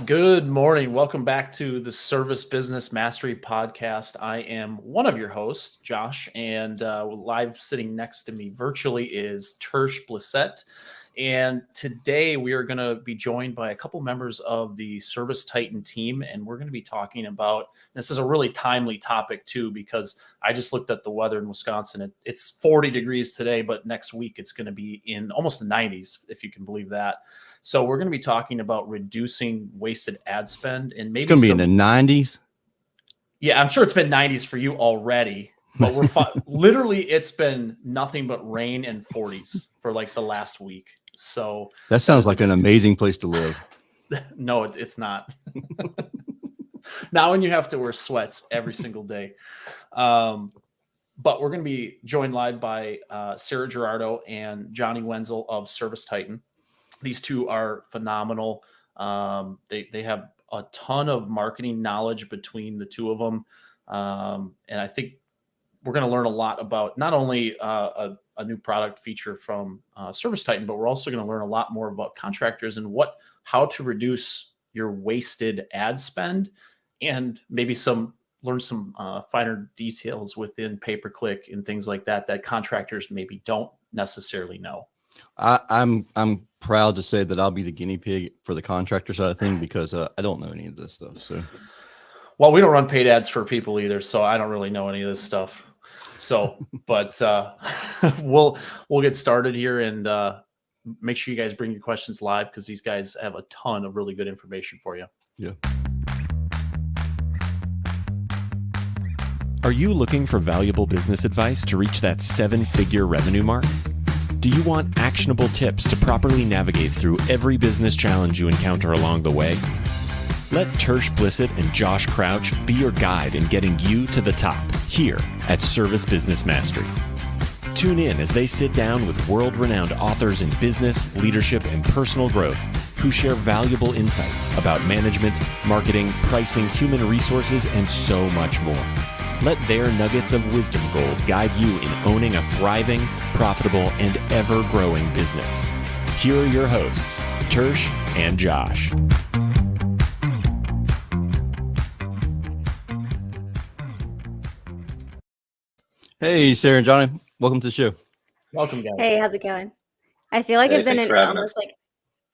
Good morning. Welcome back to the Service Business Mastery Podcast. I am one of your hosts, Josh, and live sitting next to me virtually is Tersh Blissett. And today we are going to be joined by a couple members of the Service Titan team, and we're going to be talking about, this is a really timely topic too, because I just looked at the weather in Wisconsin. It's 40 degrees today, but next week it's going to be in almost the 90s, if you can believe that. So we're going to be talking about reducing wasted ad spend and maybe it's going to be in the 90s. Yeah, I'm sure it's been 90s for you already, but we're literally it's been nothing but rain and 40s for like the last week. So that sounds like an amazing place to live. No, it's not. Not when you have to wear sweats every single day. But we're going to be joined live by Sarah Ghirardo and Johnny Wenzel of Service Titan. These two are phenomenal. They have a ton of marketing knowledge between the two of them. And I think we're going to learn a lot about not only a new product feature from Service Titan, but we're also going to learn a lot more about contractors and how to reduce your wasted ad spend, and maybe learn some finer details within pay-per-click and things like that contractors maybe don't necessarily know. I'm proud to say that I'll be the guinea pig for the contractor side of thing because I don't know any of this stuff. So, well, we don't run paid ads for people either, so I don't really know any of this stuff. So, but we'll get started here and make sure you guys bring your questions live because these guys have a ton of really good information for you. Yeah. Are you looking for valuable business advice to reach that 7-figure revenue mark? Do you want actionable tips to properly navigate through every business challenge you encounter along the way? Let Tersh Blissett and Josh Crouch be your guide in getting you to the top here at Service Business Mastery. Tune in as they sit down with world-renowned authors in business, leadership, and personal growth who share valuable insights about management, marketing, pricing, human resources, and so much more. Let their nuggets of wisdom gold guide you in owning a thriving, profitable, and ever-growing business. Here are your hosts, Tersh and Josh. Hey, Sarah and Johnny. Welcome to the show. Welcome, guys. Hey, how's it going? I feel like I've been in almost like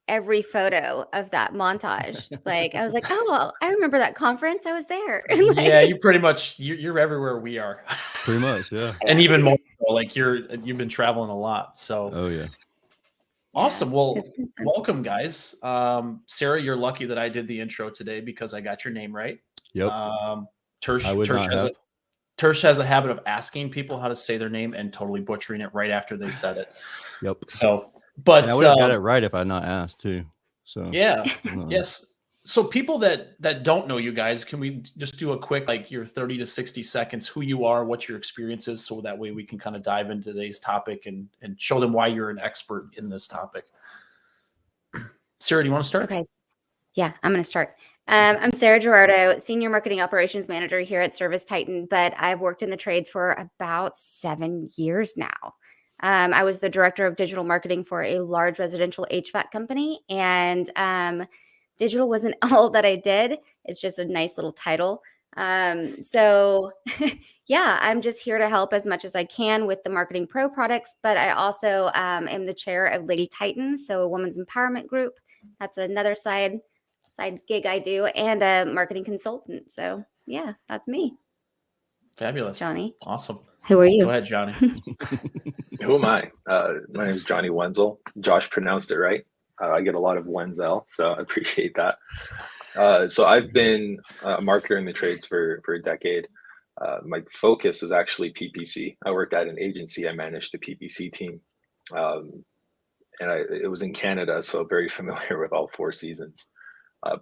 every photo of that montage. Like I was like, oh, well, I remember that conference. I was there. Like, yeah, you pretty much you're everywhere we are. Pretty much, yeah. And even more so, like you've been traveling a lot. So oh yeah. Awesome. Well, welcome, guys. Sarah, you're lucky that I did the intro today because I got your name right. Yep. Tersh has a habit of asking people how to say their name and totally butchering it right after they said it. Yep. So, but I would have got it right if I had not asked too. So yeah, yes. So people that don't know you guys, can we just do a quick, like your 30 to 60 seconds, who you are, what your experience is, so that way we can kind of dive into today's topic and show them why you're an expert in this topic. Sarah, do you want to start? Okay. Yeah, I'm going to start. I'm Sarah Ghirardo, Senior Marketing Operations Manager here at Service Titan, but I've worked in the trades for about 7 years now. I was the Director of Digital Marketing for a large residential HVAC company, and digital wasn't all that I did. It's just a nice little title. So yeah, I'm just here to help as much as I can with the Marketing Pro products, but I also am the chair of Lady Titans, so a women's empowerment group. That's another side gig I do, and a marketing consultant. So yeah, that's me. Fabulous. Johnny. Awesome. Who are you? Go ahead, Johnny. Who am I? My name is Johnny Wenzel. Josh pronounced it right. I get a lot of Wenzel, so I appreciate that. So I've been a marketer in the trades for a decade. My focus is actually PPC. I worked at an agency. I managed the PPC team. And it was in Canada, so very familiar with all 4 seasons.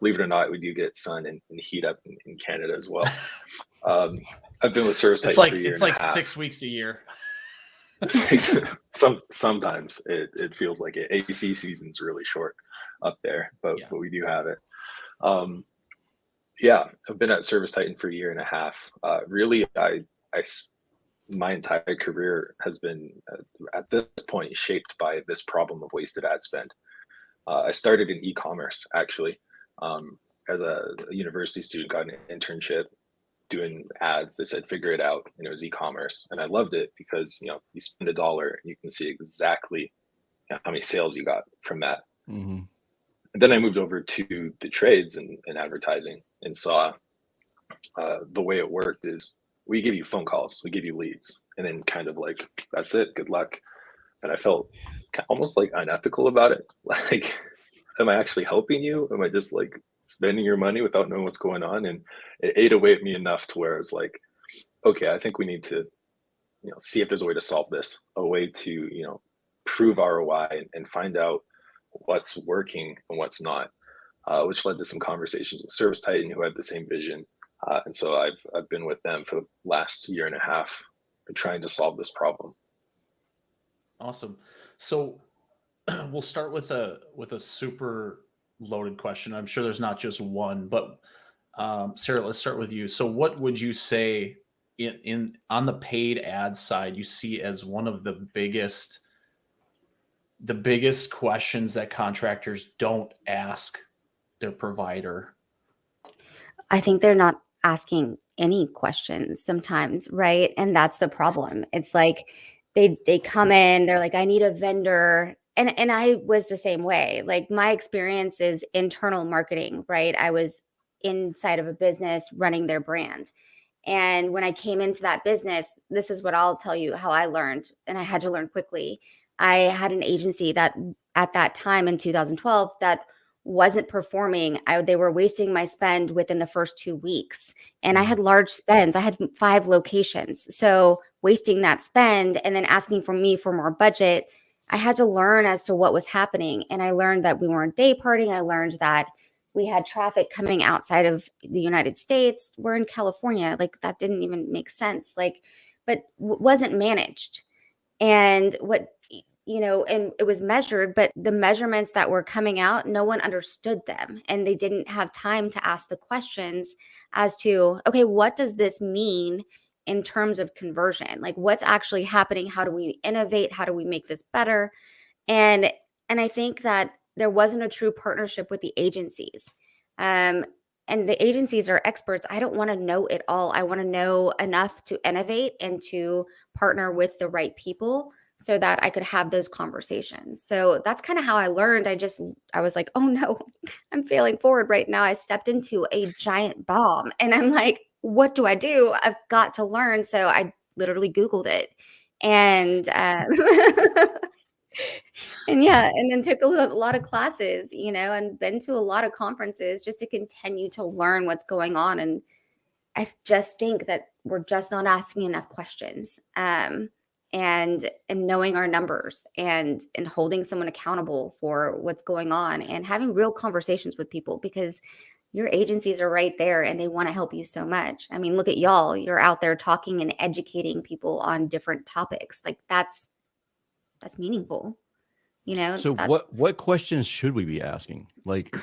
Believe it or not, we do get sun and heat up in Canada as well. I've been with Service Titan for a year. It's like 6 weeks a year. Sometimes it feels like it. AC season's really short up there, but we do have it. Yeah, I've been at Service Titan for a year and a half. Really, my entire career has been at this point shaped by this problem of wasted ad spend. I started in e-commerce actually. as a university student, got an internship doing ads. They said, figure it out. And it was e-commerce. And I loved it because, you know, you spend $1 and you can see exactly how many sales you got from that. Mm-hmm. And then I moved over to the trades and advertising and saw the way it worked is we give you phone calls, we give you leads, and then kind of like, that's it, good luck. And I felt almost like unethical about it. Like, am I actually helping you? Am I just like spending your money without knowing what's going on? And it ate away at me enough to where I was like, okay, I think we need to, you know, see if there's a way to solve this, a way to, you know, prove ROI and find out what's working and what's not, which led to some conversations with Service Titan, who had the same vision. And so I've been with them for the last year and a half trying to solve this problem. Awesome. So we'll start with a super loaded question. I'm sure there's not just one, but Sarah, let's start with you. So what would you say in on the paid ad side you see as one of the biggest questions that contractors don't ask their provider? I think they're not asking any questions sometimes, right? And that's the problem. It's like they come in, they're like, I need a vendor. And I was the same way. Like, my experience is internal marketing, right? I was inside of a business running their brand. And when I came into that business, this is what I'll tell you how I learned, and I had to learn quickly. I had an agency that at that time in 2012 that wasn't performing. They were wasting my spend within the first 2 weeks. And I had large spends. I had 5 locations. So wasting that spend and then asking for me for more budget, I had to learn as to what was happening. And I learned that we weren't day partying. I learned that we had traffic coming outside of the United States. We're in California. Like, that didn't even make sense. Like, but wasn't managed. And what, you know, and it was measured, but the measurements that were coming out, no one understood them. And they didn't have time to ask the questions as to, okay, what does this mean in terms of conversion? Like, what's actually happening? How do we innovate? How do we make this better? And I think that there wasn't a true partnership with the agencies. And the agencies are experts. I don't want to know it all. I want to know enough to innovate and to partner with the right people so that I could have those conversations. So that's kind of how I learned. I was like, oh no, I'm failing forward right now. I stepped into a giant bomb and I'm like, what do I do? I've got to learn. So I literally Googled it and, and yeah, and then took a lot of classes, you know, and been to a lot of conferences just to continue to learn what's going on. And I just think that we're just not asking enough questions. And knowing our numbers and holding someone accountable for what's going on and having real conversations with people, because your agencies are right there and they want to help you so much. I mean, look at y'all. You're out there talking and educating people on different topics. Like, that's meaningful, you know? So what questions should we be asking? Like,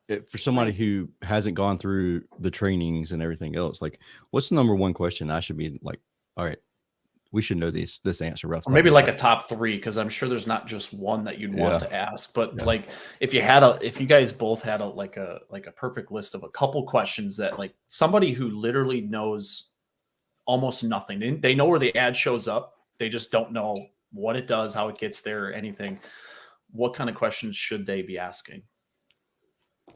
for somebody who hasn't gone through the trainings and everything else, like, what's the number one question I should be like, all right, we should know this answer roughly. Or maybe like a top 3, because I'm sure there's not just one that you'd want to ask. But like, if you guys both had a perfect list of a couple questions that, like, somebody who literally knows almost nothing, they know where the ad shows up, they just don't know what it does, how it gets there, or anything. What kind of questions should they be asking?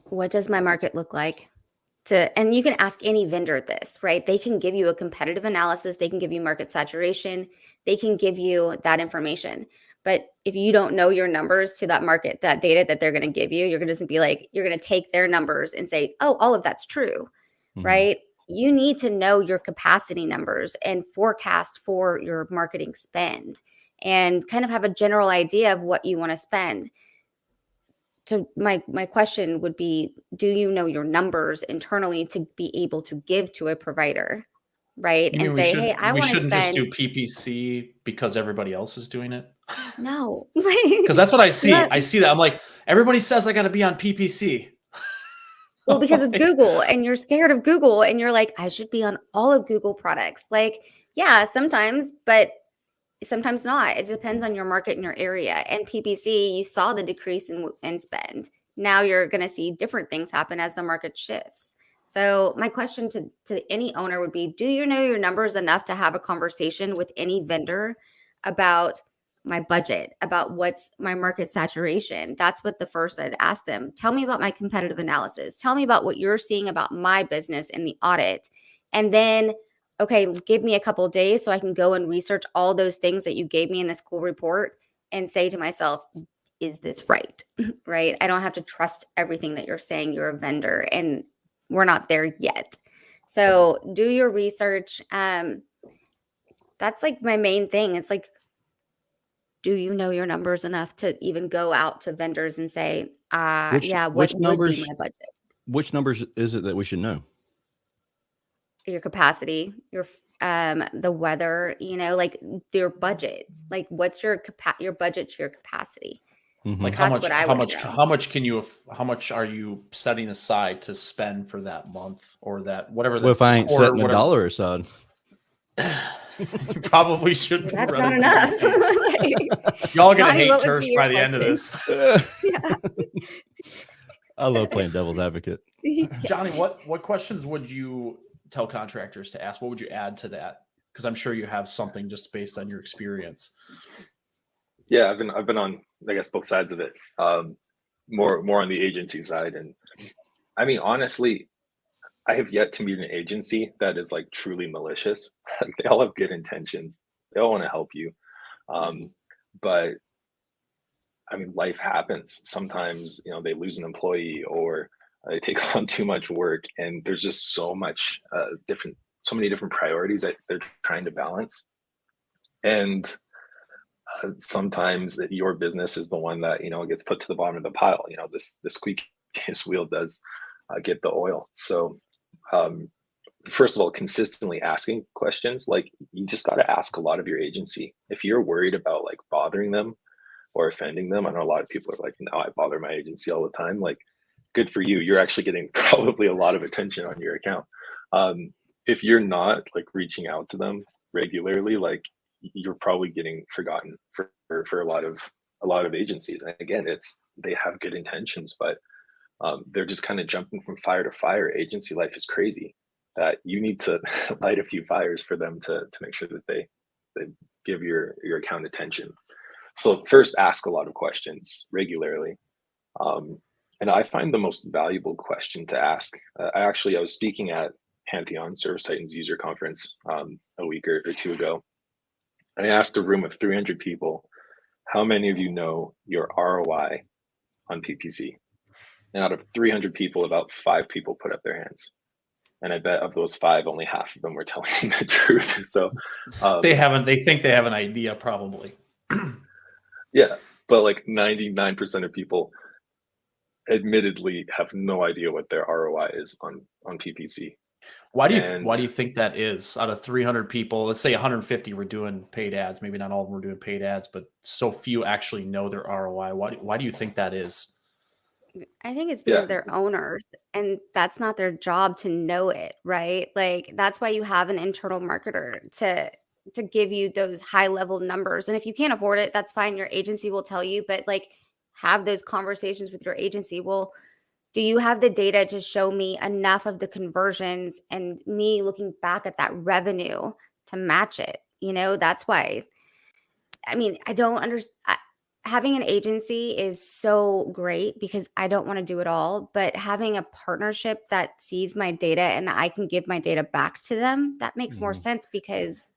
What does my market look like? And you can ask any vendor this, right? They can give you a competitive analysis. They can give you market saturation. They can give you that information. But if you don't know your numbers to that market, that data that they're going to give you, you're going to just be like, you're going to take their numbers and say, oh, all of that's true, right? You need to know your capacity numbers and forecast for your marketing spend and kind of have a general idea of what you want to spend. So my question would be, do you know your numbers internally to be able to give to a provider, right? And say, hey, I want to spend. We shouldn't just do PPC because everybody else is doing it. No, because that's what I see. I see that. I'm like, everybody says I got to be on PPC. Well, because it's Google and you're scared of Google and you're like, I should be on all of Google products. Like, yeah, sometimes, but sometimes not. It depends on your market and your area. And PPC, you saw the decrease in spend. now you're going to see different things happen as the market shifts. So my question to any owner would be, do you know your numbers enough to have a conversation with any vendor about my budget, about what's my market saturation? That's what the first I'd ask them. Tell me about my competitive analysis. Tell me about what you're seeing about my business in the audit. And then, okay, give me a couple of days so I can go and research all those things that you gave me in this cool report and say to myself, is this right? Right? I don't have to trust everything that you're saying. You're a vendor, and we're not there yet. So do your research. That's like my main thing. It's like, do you know your numbers enough to even go out to vendors and say, yeah, what would be my budget? Which numbers is it that we should know? Your capacity, your the weather, like your budget. Like, what's your budget to your capacity? Mhm. Like how much are you setting aside to spend for that month or that whatever? Well, if I ain't setting a dollar aside, you probably shouldn't. That's not enough. Y'all gonna hate Tersh by the end of this. Yeah. I love playing devil's advocate. Johnny, what questions would you tell contractors to ask? What would you add to that? Because I'm sure you have something just based on your experience. Yeah, I've been on, I guess, both sides of it. More on the agency side, and I mean, honestly, I have yet to meet an agency that is like truly malicious. Like, they all have good intentions. They all want to help you, but I mean, life happens. Sometimes, they lose an employee or they take on too much work, and there's just so many different priorities that they're trying to balance, and sometimes your business is the one that gets put to the bottom of the pile. The squeakiest wheel does get the oil. So first of all, consistently asking questions. Like, you just got to ask a lot of your agency. If you're worried about like bothering them or offending them, I know a lot of people are like, no, I bother my agency all the time. Like, good for you. You're actually getting probably a lot of attention on your account. If you're not like reaching out to them regularly, like, you're probably getting forgotten for a lot of agencies. And again, they have good intentions, but they're just kind of jumping from fire to fire. Agency life is crazy, that you need to light a few fires for them to make sure that they give your account attention. So first, ask a lot of questions regularly. And I find the most valuable question to ask. I was speaking at Pantheon Service Titans user conference a week or two ago. And I asked a room of 300 people, how many of you know your ROI on PPC? And out of 300 people, about 5 people put up their hands. And I bet of those 5, only half of them were telling me the truth. So they think they have an idea, probably. Yeah, but like 99% of people admittedly have no idea what their ROI is on PPC. Why do you think that is? Out of 300 people, let's say 150 were doing paid ads. Maybe not all of them were doing paid ads, but so few actually know their ROI. Why do you think that is? I think it's because they're owners, and that's not their job to know it, right? Like, that's why you have an internal marketer to give you those high level numbers. And if you can't afford it, that's fine. Your agency will tell you, but like, have those conversations with your agency. Well, do you have the data to show me enough of the conversions and me looking back at that revenue to match it? That's why, I mean, I don't understand. Having an agency is so great because I don't want to do it all, but having a partnership that sees my data and I can give my data back to them, that makes more sense, because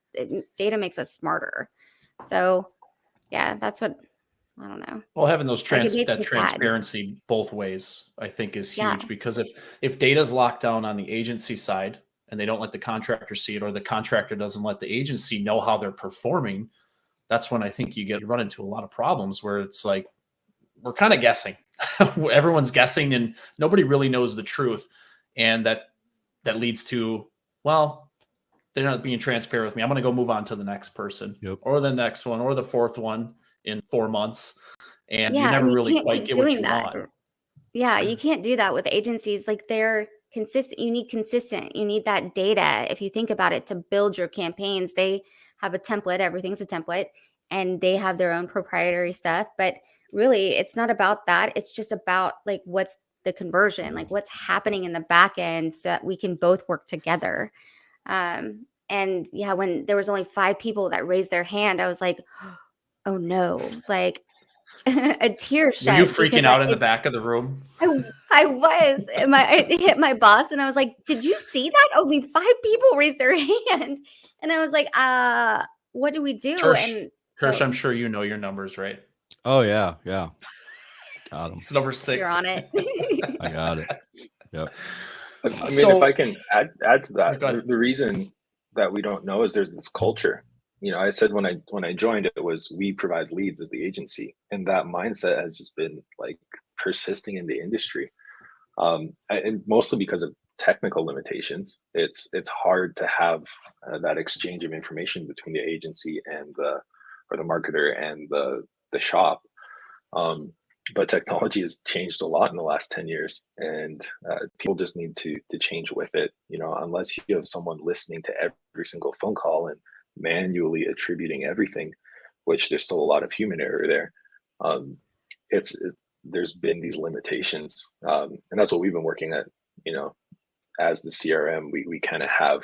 data makes us smarter. So yeah, that's what, I don't know. Well, having those transparency both ways, I think, is huge, because if data is locked down on the agency side and they don't let the contractor see it, or the contractor doesn't let the agency know how they're performing, that's when I think you run into a lot of problems where it's like, we're kind of guessing. Everyone's guessing and nobody really knows the truth. And that leads to, well, they're not being transparent with me. I'm going to go move on to the next person, or the next one, or the fourth one in 4 months. And you never really quite get what you want. Yeah, you can't do that with agencies. Like, they're consistent. You need that data. If you think about it, to build your campaigns, they have a template. Everything's a template, and they have their own proprietary stuff. But really it's not about that. It's just about like what's the conversion, like what's happening in the back end so that we can both work together. And yeah, when there was only 5 people that raised their hand, I was like, oh no, like a tear Were shed. you because freaking out in the it's back of the room? I was. I hit my boss and I was like, did you see that? Only 5 people raised their hand. And I was like, what do we do? Kirsch, And I'm sure you know your numbers, right? Oh yeah, yeah. Got him. It's number 6. you're on it. I got it. Yep. I mean, So- if I can add to that, Go ahead. the reason that we don't know is there's this culture. You know, I said when I joined, it was we provide leads as the agency, and that mindset has just been like persisting in the industry, and mostly because of technical limitations. It's hard to have that exchange of information between the agency and the marketer and the shop. But technology has changed a lot in the last 10 years, and people just need to change with it. You know, unless you have someone listening to every single phone call and manually attributing everything, which there's still a lot of human error there. There's been these limitations, and that's what we've been working at. You know, as the CRM, we kind of have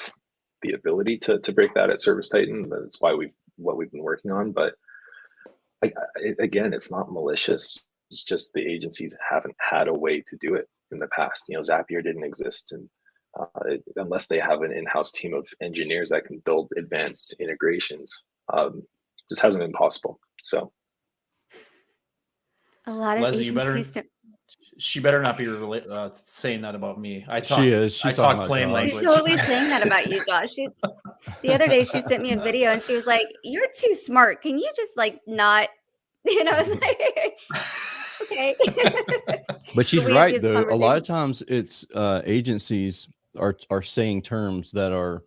the ability to break that at Service Titan. That's why what we've been working on. But again, it's not malicious. It's just the agencies haven't had a way to do it in the past. You know, Zapier didn't exist, and unless they have an in-house team of engineers that can build advanced integrations, just hasn't been possible. So, A lot of Leslie, agencies she better not be saying that about me. I talk, She is. She's I talking talk about plain Josh. language. She's totally saying that about you, Josh. The other day she sent me a video and she was like, "You're too smart. Can you just like not?" And I was like, "Okay." But she's we have right these though. A lot of conversations. times it's agencies are saying terms that are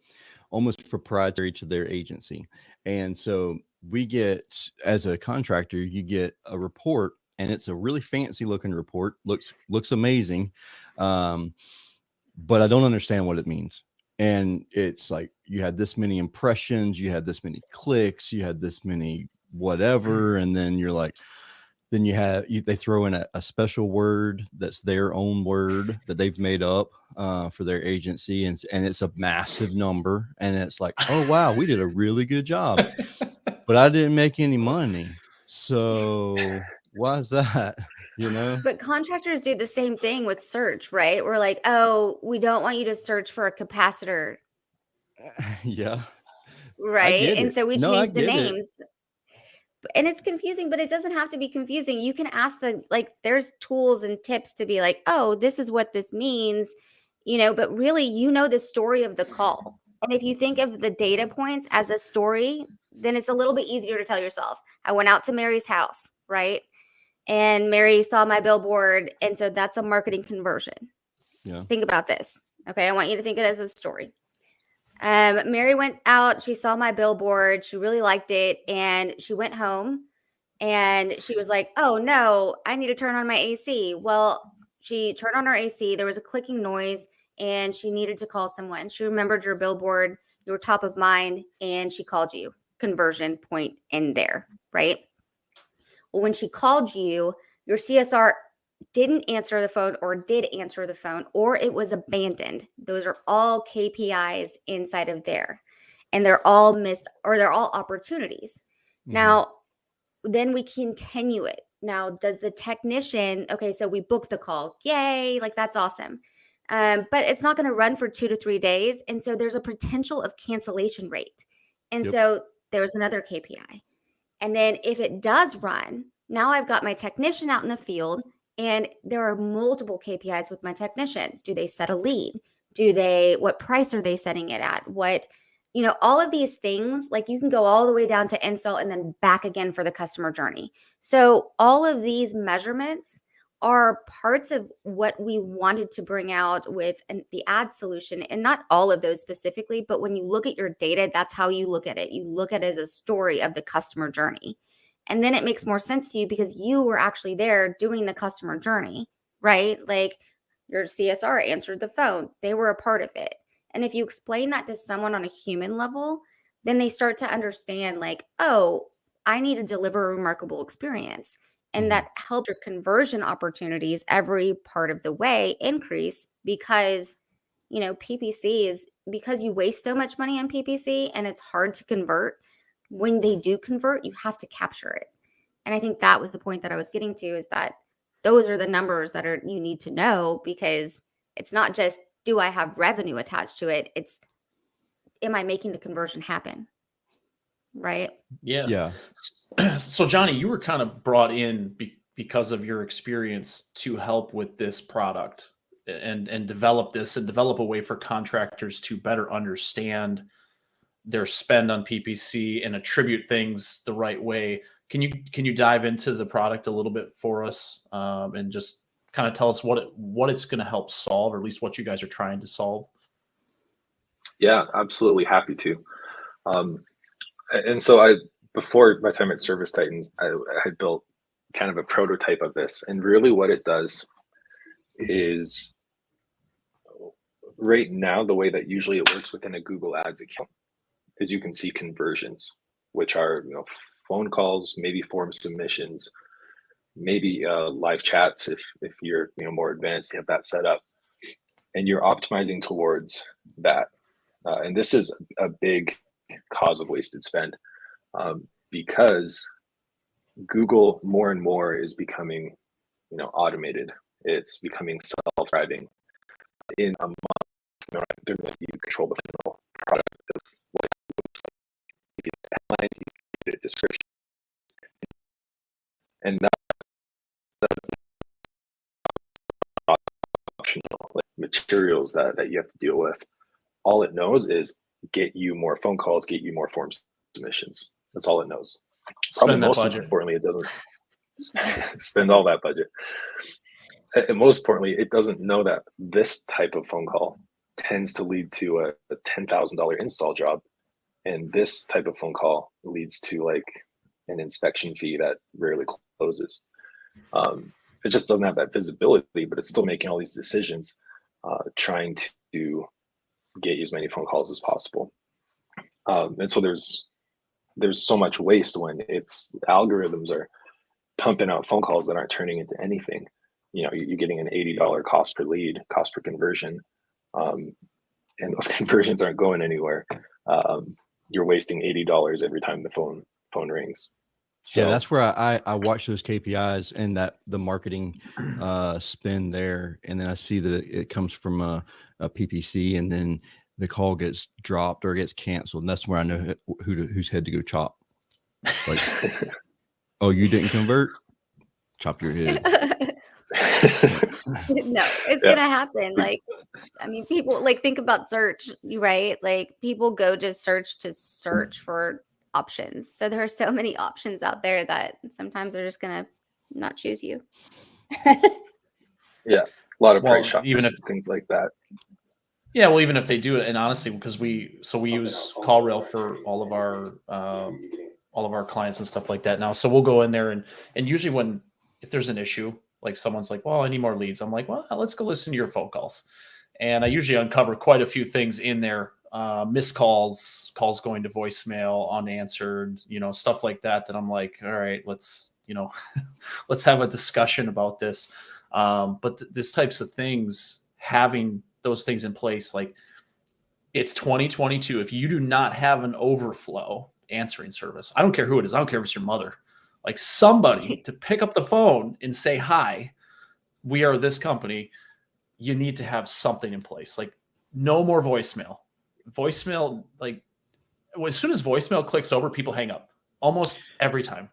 almost proprietary to their agency. And so we get, as a contractor, you get a report, and it's a really fancy looking report, looks amazing. But I don't understand what it means. And it's like, you had this many impressions, you had this many clicks, you had this many whatever, and then you're like, then they throw in a special word that's their own word that they've made up for their agency, and it's a massive number, and it's like, oh wow, we did a really good job, but I didn't make any money. So why is that? You know? But contractors do the same thing with search, right? We're like, "Oh, we don't want you to search for a capacitor," Yeah, I right? get And it. so we No, I change the get it. names. And it's confusing, but it doesn't have to be confusing. You can ask there's tools and tips to be like, oh, this is what this means, but really, the story of the call. And if you think of the data points as a story, then it's a little bit easier to tell yourself. I went out to Mary's house, right? And Mary saw my billboard. And so that's a marketing conversion. Yeah. Think about this. Okay. I want you to think of it as a story. Mary went out, she saw my billboard, she really liked it, and she went home and she was like, oh no, I need to turn on my AC. Well, she turned on her AC, there was a clicking noise, and she needed to call someone. She remembered your billboard, you were top of mind, and she called you. Conversion point in there, right? Well, when she called you, your CSR didn't answer the phone or did answer the phone, or it was abandoned. Those are all KPIs inside of there, and they're all missed, or they're all opportunities. Now, then we continue it. Now, does the technician, okay, so we booked the call. Yay, like that's awesome. But it's not going to run for 2 to 3 days. And so there's a potential of cancellation rate. And so there's another KPI. And then if it does run, now I've got my technician out in the field, and there are multiple KPIs with my technician. Do they set a lead? What price are they setting it at? All of these things, like you can go all the way down to install and then back again for the customer journey. So all of these measurements are parts of what we wanted to bring out with the ad solution, and not all of those specifically, but when you look at your data, that's how you look at it. You look at it as a story of the customer journey. And then it makes more sense to you because you were actually there doing the customer journey, right? Like your CSR answered the phone. They were a part of it. And if you explain that to someone on a human level, then they start to understand like, oh, I need to deliver a remarkable experience. And that helped your conversion opportunities every part of the way increase because, PPC is because you waste so much money on PPC and it's hard to convert. When they do convert, you have to capture it. And I think that was the point that I was getting to, is that those are the numbers that you need to know, because it's not just, do I have revenue attached to it? It's, am I making the conversion happen? Right? Yeah. So Johnny, you were kind of brought in because of your experience to help with this product and develop this and develop a way for contractors to better understand their spend on PPC and attribute things the right way. Can you dive into the product a little bit for us, and just kind of tell us what it's going to help solve, or at least what you guys are trying to solve? Yeah, absolutely happy to. And so before my time at Service Titan, I had built kind of a prototype of this. And really what it does is, right now, the way that usually it works within a Google Ads account is you can see conversions, which are, phone calls, maybe form submissions, maybe live chats if you're more advanced, you have that set up, and you're optimizing towards that. And this is a big cause of wasted spend, because Google more and more is becoming, automated. It's becoming self-driving. In a month, they're going to control the final product of what it looks like. You get the headlines, you get a description, and that's optional, like, materials that you have to deal with. All it knows is get you more phone calls, get you more form submissions. That's all it knows. Probably most importantly, it doesn't spend all that budget. And most importantly, it doesn't know that this type of phone call tends to lead to a $10,000 install job. And this type of phone call leads to like an inspection fee that rarely closes. It just doesn't have that visibility, but it's still making all these decisions, trying to get as many phone calls as possible. And so there's so much waste when its algorithms are pumping out phone calls that aren't turning into anything. You're getting an $80 cost per lead, cost per conversion, and those conversions aren't going anywhere. You're wasting $80 every time the phone rings. So yeah, that's where I watch those KPIs and that the marketing spend there, and then I see that it comes from a PPC, and then the call gets dropped or gets canceled, and that's where I know whose head to go chop. Like, oh, you didn't convert? Chop your head. No, it's gonna happen. Like, I mean, people think about search, right? Like, people go to search for options. So there are so many options out there that sometimes they're just gonna not choose you. Yeah, a lot of price shops, even if things like that. Yeah, well, even if they do it, and honestly, because we use CallRail for all of our clients and stuff like that now. So we'll go in there and usually if there's an issue, like someone's like, well, I need more leads. I'm like, well, let's go listen to your phone calls. And I usually uncover quite a few things in there, missed calls, calls going to voicemail, unanswered, stuff like that. That I'm like, all right, let's have a discussion about this. But this types of things, having those things in place, like, it's 2022. If you do not have an overflow answering service, I don't care who it is. I don't care if it's your mother, like somebody to pick up the phone and say, hi, we are this company. You need to have something in place. Like, no more voicemail. Like, as soon as voicemail clicks over, people hang up almost every time.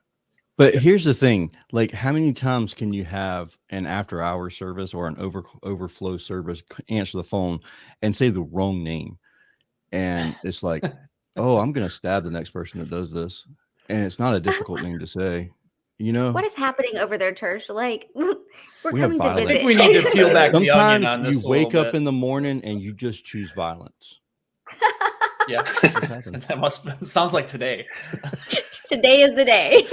But here's the thing, like, how many times can you have an after-hour service or an overflow service answer the phone and say the wrong name? And it's like, oh, I'm going to stab the next person that does this. And it's not a difficult name to say, What is happening over there, Tersh? Like, we're We have coming to violence. I visit. think we need to peel back the onion on Sometimes this. you wake up in the morning and you just choose violence. Yeah, that sounds like today. Today is the day.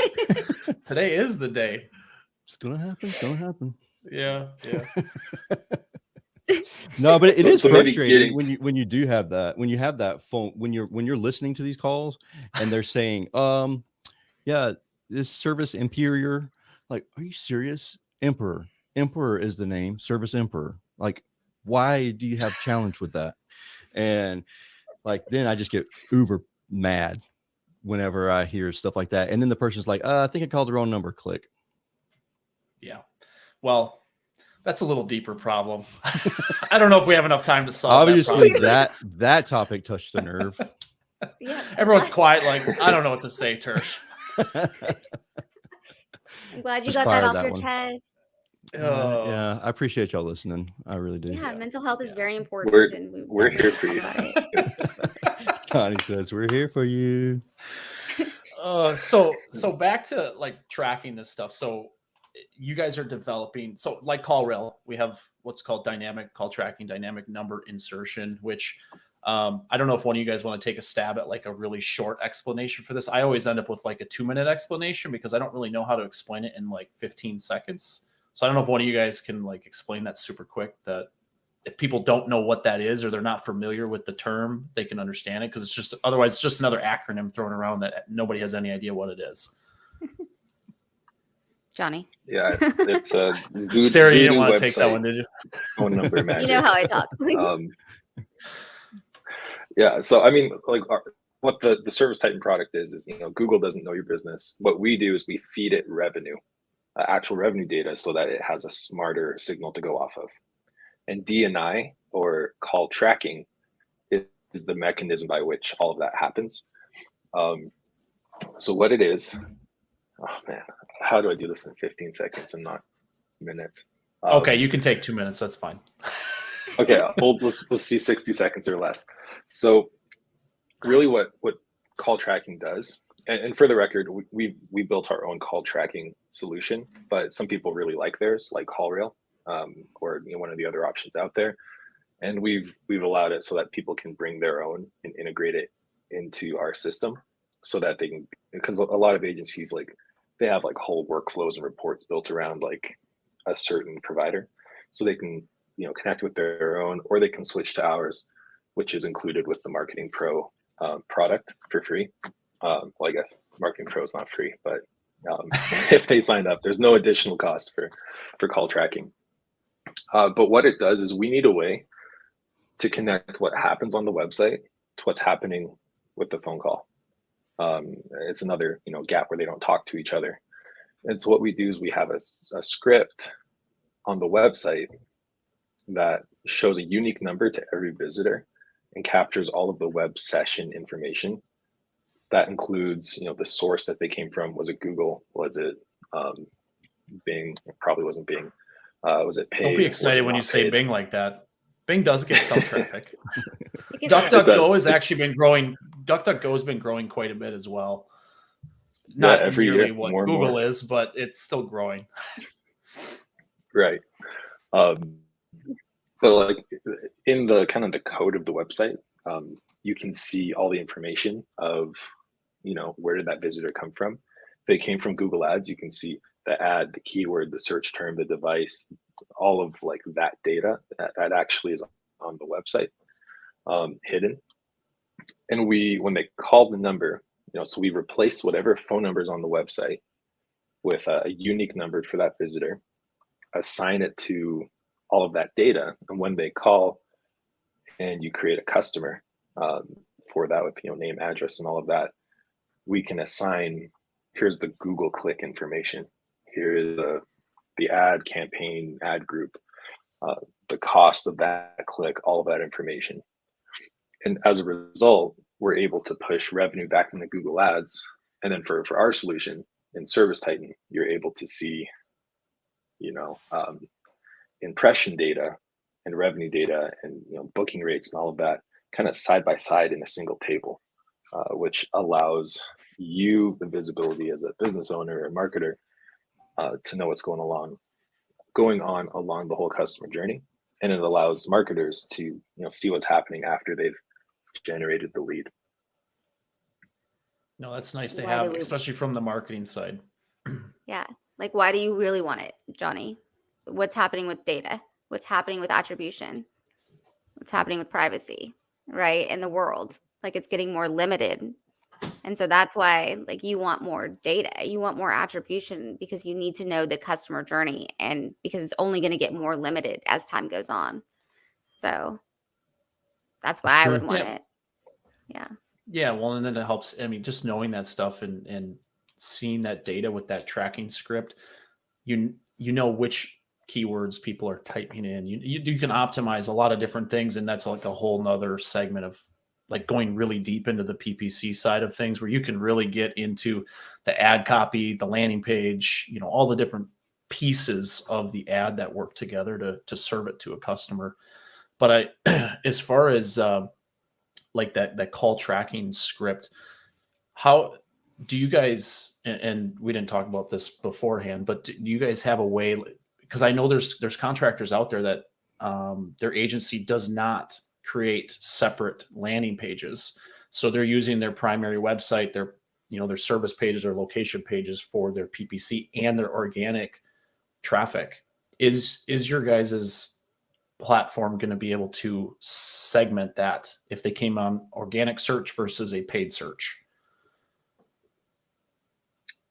Today is the day. It's gonna happen. It's gonna happen. Yeah. No, but it is frustrating getting... when you do have that. When you have that phone, when you're listening to these calls and they're saying, yeah, this service inferior, Like, are you serious? Emperor is the name, Service Emperor. Like, why do you have challenge with that? And like, then I just get uber mad whenever I hear stuff like that. And then the person's like, I think I called the wrong number. Click. Yeah. Well, that's a little deeper problem. I don't know if we have enough time to solve Obviously, that that topic touched the nerve. Yeah. Everyone's quiet, like, I don't know what to say, Tersh. I'm glad you Just got that fired off that your one. chest. Yeah, I appreciate y'all listening. I really do. Yeah, mental health is Yeah. very important. We're here for you. Connie says we're here for you. So back to like tracking this stuff. So you guys are developing, so like CallRail, we have what's called dynamic call tracking, dynamic number insertion, which I don't know if one of you guys want to take a stab at like a really short explanation for this. I always end up with like a 2-minute explanation because I don't really know how to explain it in like 15 seconds. So I don't know if one of you guys can like explain that super quick, that if people don't know what that is or they're not familiar with the term, they can understand it, because it's just, otherwise it's just another acronym thrown around that nobody has any idea what it is. Johnny, Yeah, it's a Sarah, you didn't want to take that one, did you? Phone number magic. you know how I talk. Yeah, so I mean, like what the Service Titan product is Google doesn't know your business. What we do is we feed it revenue, actual revenue data, so that it has a smarter signal to go off of. And DNI, or call tracking, is the mechanism by which all of that happens. So what it is, oh man, how do I do this in 15 seconds and not minutes? Okay, you can take 2 minutes. That's fine. Okay, let's see 60 seconds or less. So really what call tracking does, and for the record, we built our own call tracking solution, but some people really like theirs, like CallRail, or one of the other options out there. And we've allowed it so that people can bring their own and integrate it into our system, so that they can, because a lot of agencies, like, they have like whole workflows and reports built around like a certain provider, so they can connect with their own, or they can switch to ours, which is included with the Marketing Pro product for free. Well, I guess Marketing Pro is not free, but if they signed up, there's no additional cost for call tracking. But what it does is we need a way to connect what happens on the website to what's happening with the phone call. It's another gap where they don't talk to each other. And so what we do is we have a script on the website that shows a unique number to every visitor and captures all of the web session information. That includes the source that they came from. Was it Google? Was it Bing? It probably wasn't Bing. Was it paid? Don't be excited when you say paid? Bing like that. Bing does get some traffic. It gets- DuckDuckGo has actually been growing. DuckDuckGo has been growing quite a bit as well. Not every nearly year, what more and Google more. is, but it's still growing. Right. But like in the kind of the code of the website, you can see all the information of, where did that visitor come from? If they came from Google Ads, you can see the ad, the keyword, the search term, the device, all of like that data that actually is on the website, hidden. And when they call the number, so we replace whatever phone number is on the website with a unique number for that visitor, assign it to all of that data. And when they call and you create a customer for that with name, address, and all of that, we can assign, here's the Google click information. Here is the ad campaign, ad group, the cost of that click, all of that information. And as a result, we're able to push revenue back into Google Ads. And then for our solution in Service Titan, you're able to see, impression data and revenue data and booking rates and all of that kind of side by side in a single table, which allows you the visibility as a business owner or marketer to know what's going on along the whole customer journey. And it allows marketers to see what's happening after they've generated the lead. No, that's nice to Why have, do we- especially from the marketing side. Yeah. Like, why do you really want it, Johnny? What's happening with data? What's happening with attribution? What's happening with privacy, right? In the world, like, it's getting more limited. And so that's why like you want more data, you want more attribution because you need to know the customer journey, and because it's only going to get more limited as time goes on. So that's why I would want Yeah. it. Yeah. Yeah, well, and then it helps. I mean, just knowing that stuff and seeing that data with that tracking script, you know which keywords people are typing in. You can optimize a lot of different things, and that's like a whole nother segment of like going really deep into the PPC side of things, where you can really get into the ad copy, the landing page, you know, all the different pieces of the ad that work together to serve it to a customer. But as far as like that call tracking script, how do you guys, and we didn't talk about this beforehand, but do you guys have a way, because I know there's contractors out there that their agency does not create separate landing pages, so they're using their primary website, their their service pages or location pages for their PPC and their organic traffic. Is your guys's platform going to be able to segment that if they came on organic search versus a paid search?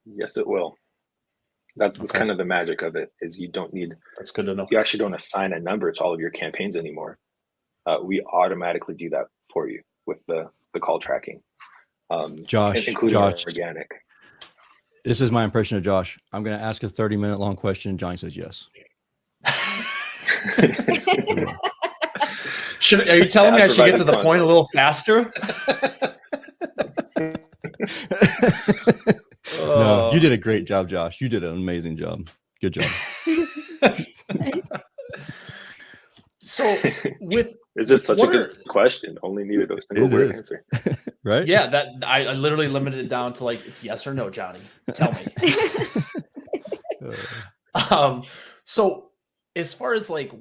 Yes, it will. That's Okay. kind of the magic of it, is you don't need, That's good to know. you actually don't assign a number to all of your campaigns anymore. We automatically do that for you with the call tracking, Josh, including Josh, organic. this is my impression of Josh. I'm going to ask a 30-minute long question. Johnny says yes. Are you telling me I should get to the provided point a little faster? No, you did a great job, Josh. You did an amazing job. Good job. So with Is it such a what good question? Only needed a single It word is. answer. Right? yeah, that I literally limited it down to like, it's yes or no, Johnny. Tell me. So as far as like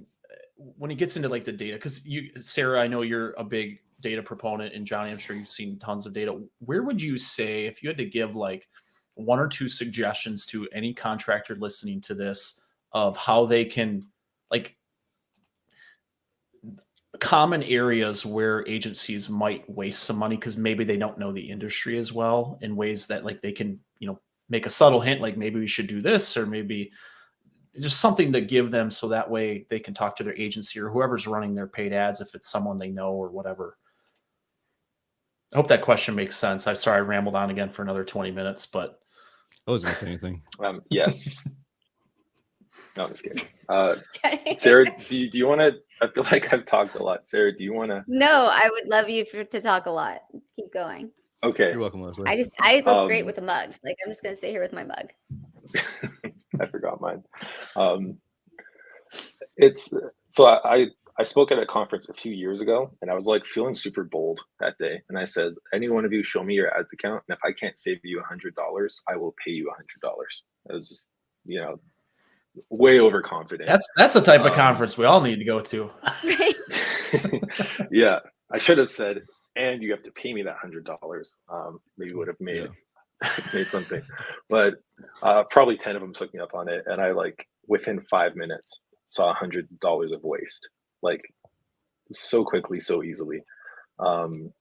when it gets into like the data, because Sarah, I know you're a big data proponent, and Johnny, I'm sure you've seen tons of data. Where would you say, if you had to give like one or two suggestions to any contractor listening to this, of how they can, like, common areas where agencies might waste some money because maybe they don't know the industry as well, in ways that like they can, make a subtle hint, like maybe we should do this, or maybe just something to give them so that way they can talk to their agency or whoever's running their paid ads, if it's someone they know or whatever. I hope that question makes sense. I'm sorry I rambled on again for another 20 minutes, but I wasn't going to say anything. Yes. No, I'm just kidding. Sarah, do you want to? I feel like I've talked a lot. Sarah, do you want to? No, I would love you to talk a lot. Keep going. Okay. You're welcome, Leslie. I look great with a mug. Like, I'm just gonna sit here with my mug. I forgot mine. It's so I spoke at a conference a few years ago, and I was like feeling super bold that day, and I said, "Any one of you show me your ads account, and if I can't save you $100, I will pay you $100." It was just, way overconfident. that's the type of conference we all need to go to. Right. Yeah, I should have said, and you have to pay me that $100. Maybe would have made something, but probably 10 of them took me up on it, and I within 5 minutes saw $100 of waste, so quickly, so easily, and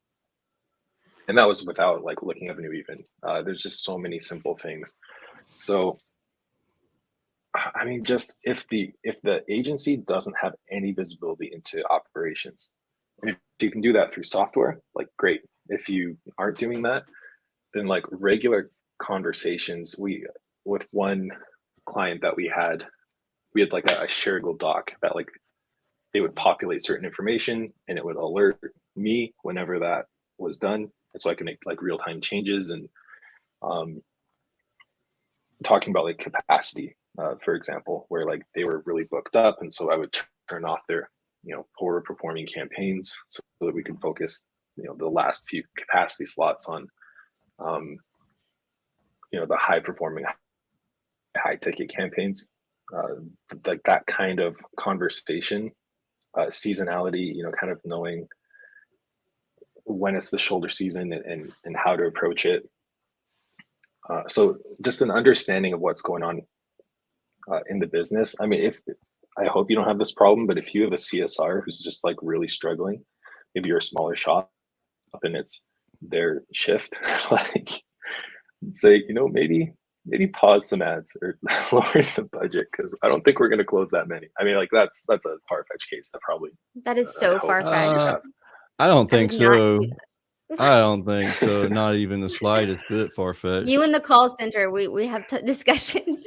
that was without looking at new even. There's just so many simple things. So I mean, just if the agency doesn't have any visibility into operations, if you can do that through software, great. If you aren't doing that, then regular conversations. With one client that we had a shared Google Doc that they would populate certain information, and it would alert me whenever that was done, and so I can make real-time changes. And talking about capacity, for example, where they were really booked up, and so I would turn off their poorer performing campaigns so that we could focus the last few capacity slots on the high performing, high ticket campaigns. That kind of conversation, seasonality, kind of knowing when it's the shoulder season and how to approach it. So just an understanding of what's going on in the business. I mean, I hope you don't have this problem, but if you have a CSR who's just really struggling, maybe you're a smaller shop and it's their shift, like say, maybe pause some ads or lower the budget because I don't think we're going to close that many. I mean, like that's a far-fetched case that probably That is I so hope you far-fetched. have. I don't think would not so. do I don't think so. Not even the slightest bit far fetched. You in the call center, we have discussions.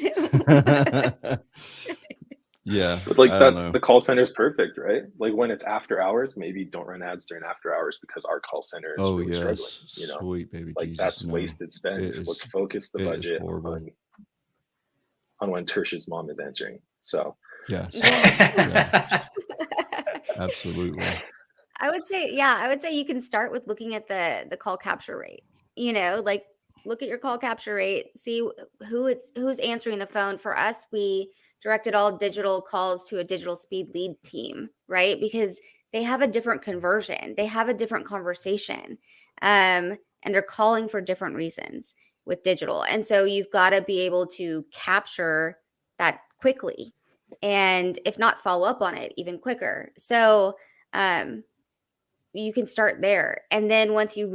Yeah, But like I don't that's know. the call center is perfect, right? Like when it's after hours, maybe don't run ads during after hours because our call center is Oh really struggling. yes, sweet baby Like Jesus. that's No, wasted spend. it is. Let's focus the It is budget horrible. on when Tersh's mom is answering. So Yes, Yeah. absolutely. I would say you can start with looking at the call capture rate. Like look at your call capture rate, see who's answering the phone. For us, we directed all digital calls to a digital speed lead team, right? Because they have a different conversion, they have a different conversation, and they're calling for different reasons with digital. And so you've got to be able to capture that quickly, and if not, follow up on it even quicker. So you can start there. And then once you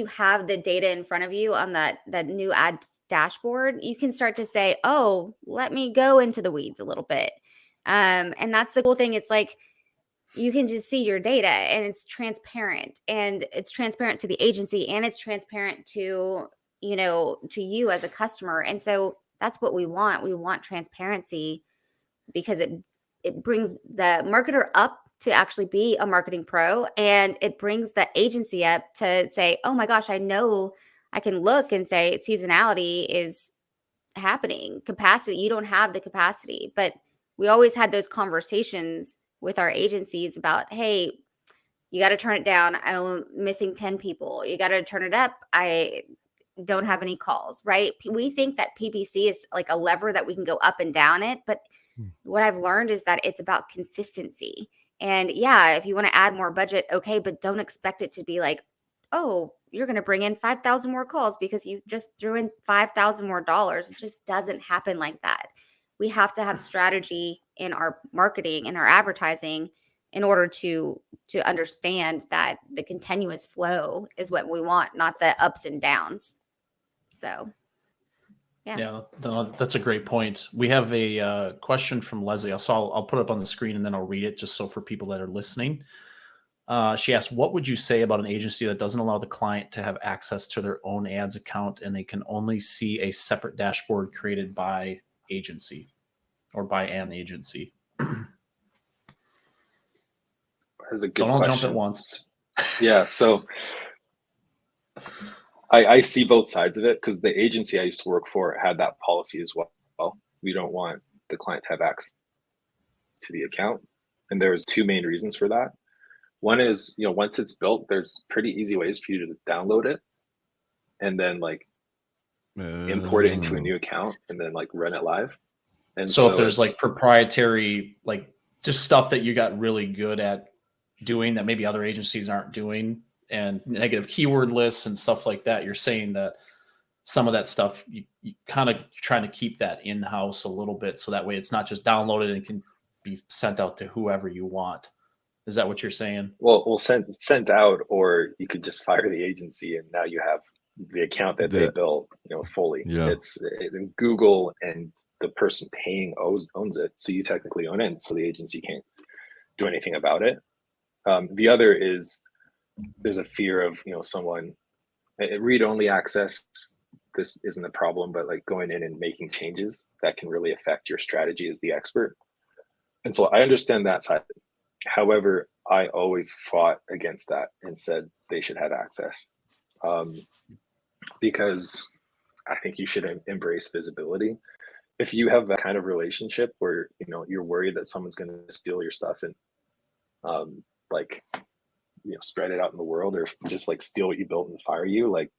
have the data in front of you on that new ad dashboard, you can start to say, oh, let me go into the weeds a little bit. And that's the cool thing. It's like you can just see your data, and it's transparent, to the agency, and it's transparent to you as a customer. And so that's what we want. We want transparency because it brings the marketer up to actually be a marketing pro, and it brings the agency up to say, oh my gosh, I know I can look and say seasonality is happening. Capacity, you don't have the capacity. But we always had those conversations with our agencies about, hey, you got to turn it down. I'm missing 10 people. You got to turn it up. I don't have any calls, right? We think that PPC is like a lever that we can go up and down it, but what I've learned is that it's about consistency. And yeah, if you want to add more budget, okay, but don't expect it to be like, oh, you're going to bring in 5,000 more calls because you just threw in $5,000 more dollars. It just doesn't happen like that. We have to have strategy in our marketing and our advertising in order to understand that the continuous flow is what we want, not the ups and downs. So yeah, that's a great point. We have a question from Leslie. So I'll put it up on the screen and then I'll read it just so for people that are listening. She asked, what would you say about an agency that doesn't allow the client to have access to their own ads account and they can only see a separate dashboard created by agency or by an agency? That's a good Don't all question. jump at once. Yeah, so I see both sides of it because the agency I used to work for had that policy as well. We don't want the client to have access to the account. And there's two main reasons for that. One is, once it's built, there's pretty easy ways for you to download it and then like import it into a new account and then like run it live. And so if there's like proprietary, like just stuff that you got really good at doing that maybe other agencies aren't doing, and negative keyword lists and stuff like that, you're saying that some of that stuff you kind of trying to keep that in-house a little bit so that way it's not just downloaded and can be sent out to whoever you want. Is that what you're saying? Well, sent out, or you could just fire the agency and now you have the account that they built, fully. Yeah. It's Google, and the person paying owns it, so you technically own it, so the agency can't do anything about it. The other is there's a fear of someone read-only access. This isn't a problem, but like going in and making changes that can really affect your strategy as the expert. And so I understand that side. However, I always fought against that and said they should have access, because I think you should embrace visibility. If you have that kind of relationship where you're worried that someone's going to steal your stuff and spread it out in the world, or just like steal what you built and fire you, like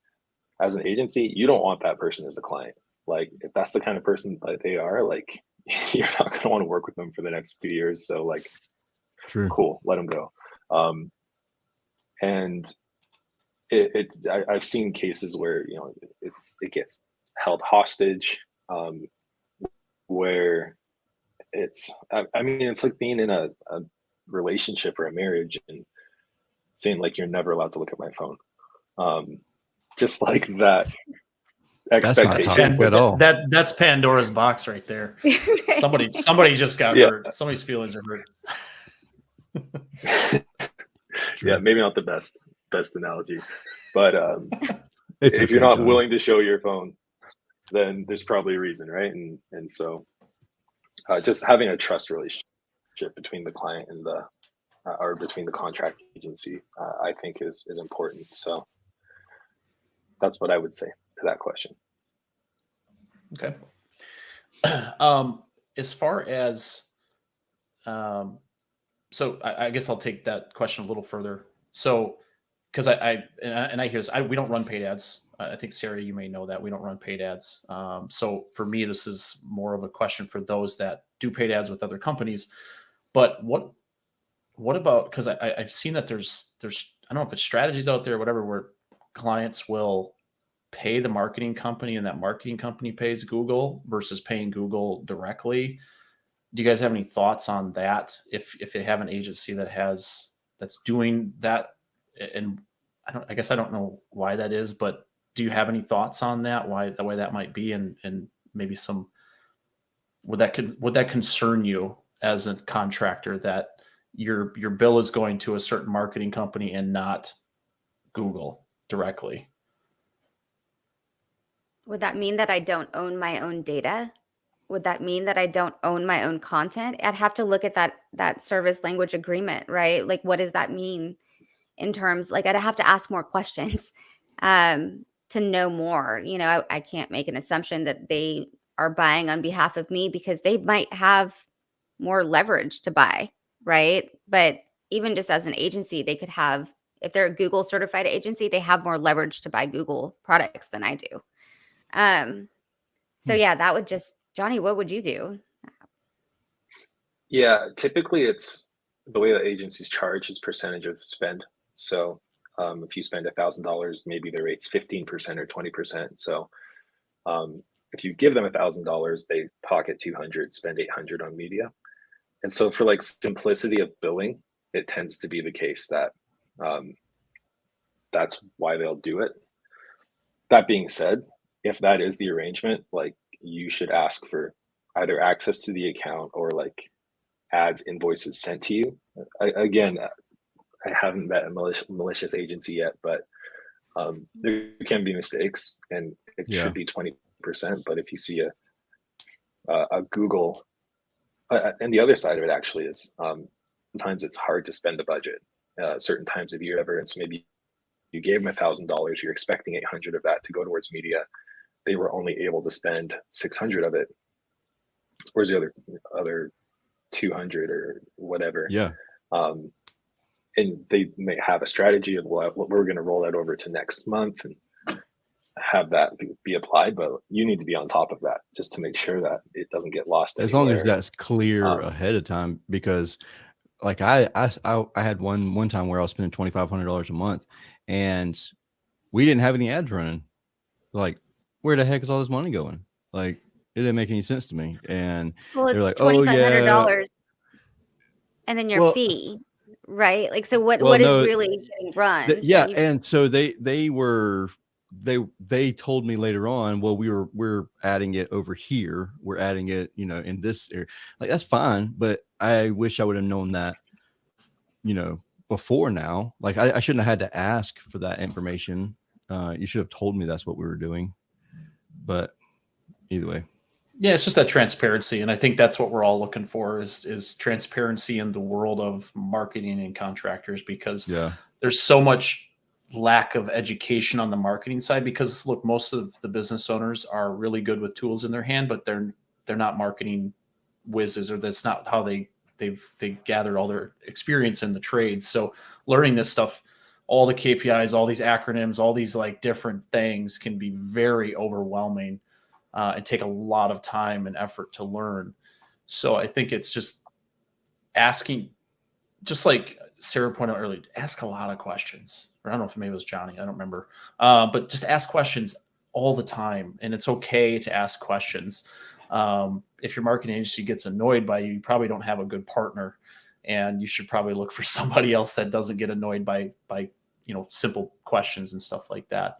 as an agency, you don't want that person as a client. Like if that's the kind of person that they are, like you're not going to want to work with them for the next few years. So like, True. Cool, let them go. And I've seen cases where it gets held hostage, where it's like being in a relationship or a marriage, and saying like you're never allowed to look at my phone. Just like that That's not expectation. toxic at all. That's Pandora's box right there. Somebody just got Yeah. hurt. Somebody's feelings are hurt. True. Yeah, maybe not the best analogy, but It's if okay, you're not John. willing to show your phone, then there's probably a reason, right? And so just having a trust relationship between the client and the or between the contract agency, I think is important. So that's what I would say to that question. Okay. As far as, so I guess I'll take that question a little further. So, because I hear this, we don't run paid ads. I think Sarah, you may know that we don't run paid ads. So for me, this is more of a question for those that do paid ads with other companies. But what about, because I've seen that there's I don't know if it's strategies out there or whatever, where clients will pay the marketing company and that marketing company pays Google versus paying Google directly. Do you guys have any thoughts on that? If they have an agency that's doing that, and I guess I don't know why that is, but do you have any thoughts on that? Why that might be, and maybe some, would that concern you as a contractor that your bill is going to a certain marketing company and not Google directly? Would that mean that I don't own my own data? Would that mean that I don't own my own content? I'd have to look at that service language agreement, right? Like, what does that mean in terms, like, I'd have to ask more questions to know more. You know, I can't make an assumption that they are buying on behalf of me because they might have more leverage to buy, right? But even just as an agency, they could have, if they're a Google certified agency, they have more leverage to buy Google products than I do. So yeah, that would just, Johnny, what would you do? Yeah, typically it's the way that agencies charge is percentage of spend. So if you spend $1,000, maybe the rate's 15% or 20%. So if you give them $1,000, they pocket 200, spend 800 on media. And so for like simplicity of billing, it tends to be the case that that's why they'll do it. That being said, if that is the arrangement, like you should ask for either access to the account or like ads invoices sent to you. Again, I haven't met a malicious agency yet, but there can be mistakes, and it should be 20%. But if you see a Google, and the other side of it actually is sometimes it's hard to spend the budget certain times of year ever, and so maybe you gave them $1,000, you're expecting 800 of that to go towards media. They were only able to spend 600 of it. Where's the other 200 or whatever? Yeah. And they may have a strategy of, well, we're going to roll that over to next month and have that be applied, but you need to be on top of that just to make sure that it doesn't get lost. As long as that's clear ahead of time, because like I had one time where I was spending $2,500 a month and we didn't have any ads running. Like, where the heck is all this money going? Like, it didn't make any sense to me. And they're like, $2,500 and then your fee, right? Like, so what is really getting run? And so they told me later on, well, we're adding it over here. We're adding it, in this area. Like, that's fine, but I wish I would have known that, before now. Like, I shouldn't have had to ask for that information. You should have told me that's what we were doing. But either way. Yeah, it's just that transparency. And I think that's what we're all looking for is transparency in the world of marketing and contractors, because there's so much lack of education on the marketing side, because look, most of the business owners are really good with tools in their hand, but they're not marketing whizzes, or that's not how they gathered all their experience in the trade. So learning this stuff, all the KPIs, all these acronyms, all these like different things can be very overwhelming and take a lot of time and effort to learn. So I think it's just asking, just like Sarah pointed out earlier, ask a lot of questions. Or I don't know if maybe it was Johnny, I don't remember. But just ask questions all the time. And it's okay to ask questions. If your marketing agency gets annoyed by you, you probably don't have a good partner. and you should probably look for somebody else that doesn't get annoyed by simple questions and stuff like that.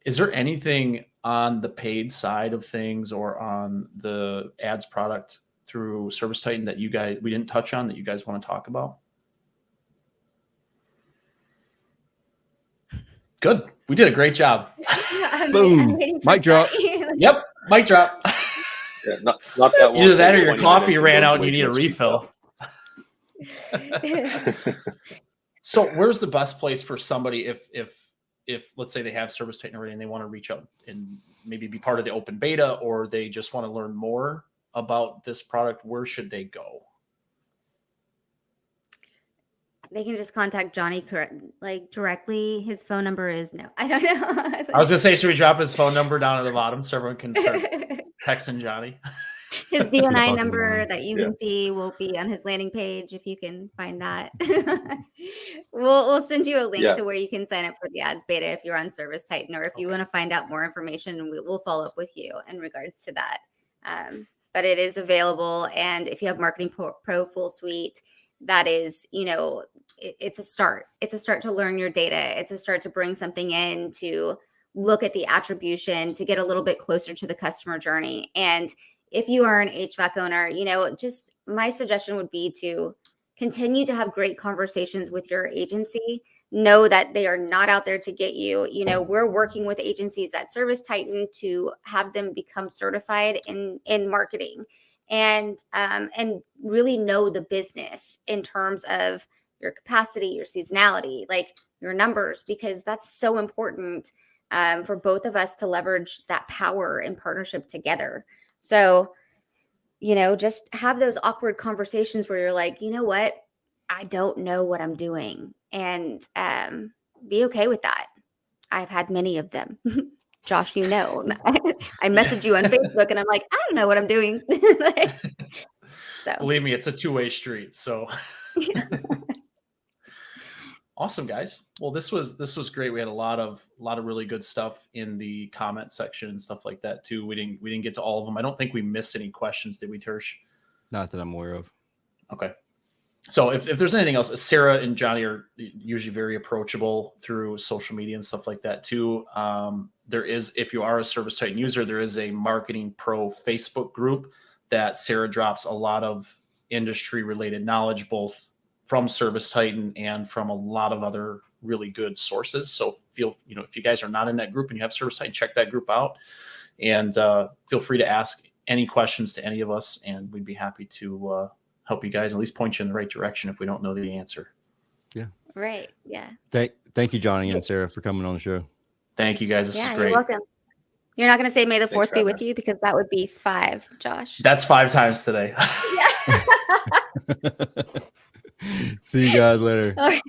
Is there anything on the paid side of things or on the ads product through Service Titan that we didn't touch on that you guys want to talk about? Good. We did a great job. Boom. Mic drop. Yep. Mic drop. Yeah, not that one. Either that or your coffee ran out and you need a refill. So where's the best place for somebody if let's say they have Service Titan already and they want to reach out and maybe be part of the open beta, or they just want to learn more about this product, where should they go? They can just contact Johnny directly. His phone number is I don't know. I was gonna say, should we drop his phone number down at the bottom so everyone can start texting Johnny? His DNI number that you can see will be on his landing page if you can find that. We'll send you a link to where you can sign up for the ads beta if you're on Service Titan, or if you want to find out more information, we'll follow up with you in regards to that. But it is available, and if you have Marketing Pro Full Suite, that is, it's a start. It's a start to learn your data. It's a start to bring something in, to look at the attribution, to get a little bit closer to the customer journey. And if you are an HVAC owner, just my suggestion would be to continue to have great conversations with your agency. Know that they are not out there to get you. We're working with agencies at Service Titan to have them become certified in marketing, and really know the business in terms of your capacity, your seasonality, like your numbers, because that's so important for both of us to leverage that power and partnership together. So, just have those awkward conversations where you're like, you know what? I don't know what I'm doing, and be okay with that. I've had many of them. Josh, I message you on Facebook and I'm like, I don't know what I'm doing. So believe me, it's a two-way street. So awesome, guys. Well, this was great. We had a lot of really good stuff in the comment section and stuff like that too. We didn't get to all of them. I don't think we missed any questions, did we, Tersh? Not that I'm aware of. Okay. So if there's anything else, Sarah and Johnny are usually very approachable through social media and stuff like that too. There is, if you are a Service Titan user, there is a Marketing Pro Facebook group that Sarah drops a lot of industry related knowledge, both from Service Titan and from a lot of other really good sources. So if you guys are not in that group and you have Service Titan, check that group out, and feel free to ask any questions to any of us, and we'd be happy to help you guys, at least point you in the right direction if we don't know the answer. Yeah. Right. Yeah. Thank you, Johnny and Sarah, for coming on the show. Thank you, guys. This is great. You're welcome. You're not going to say May the 4th be with you, because that would be 5, Josh. That's 5 times today. Yeah. See you guys later. All right.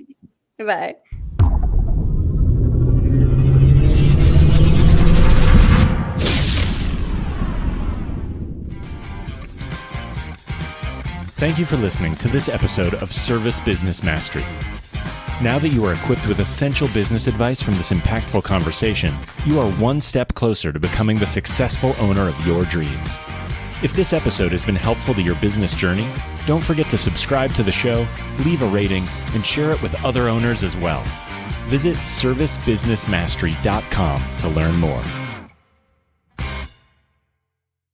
Bye. Thank you for listening to this episode of Service Business Mastery. Now that you are equipped with essential business advice from this impactful conversation, you are one step closer to becoming the successful owner of your dreams. If this episode has been helpful to your business journey, don't forget to subscribe to the show, leave a rating, and share it with other owners as well. Visit servicebusinessmastery.com to learn more.